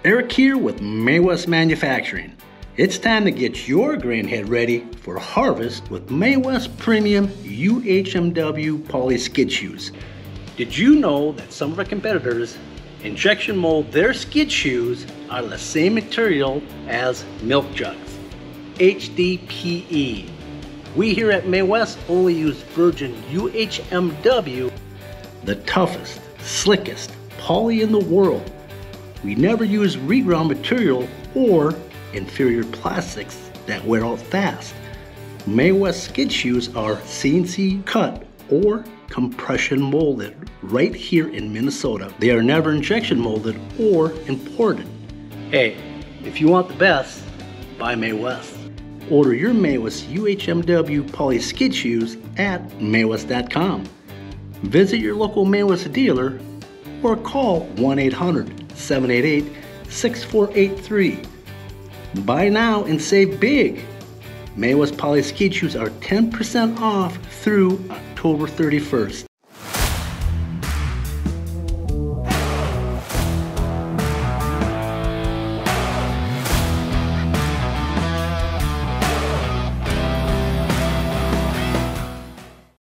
Eric here with Mae West Manufacturing. It's time to get your grain head ready for harvest with Mae West Premium UHMW poly skid shoes. Did you know that some of our competitors injection mold their skid shoes out of the same material as milk jugs? HDPE. We here at Mae West only use virgin UHMW, the toughest, slickest poly in the world. We never use reground material or inferior plastics that wear out fast. Mae West skid shoes are CNC cut or compression molded right here in Minnesota. They are never injection molded or imported. Hey, if you want the best, buy Mae West. Order your Mae West UHMW poly skid shoes at maywest.com. Visit your local Mae West dealer or call 1-800-788-6483. Buy now and save big. Mae West poly skid shoes are 10% off through October 31st.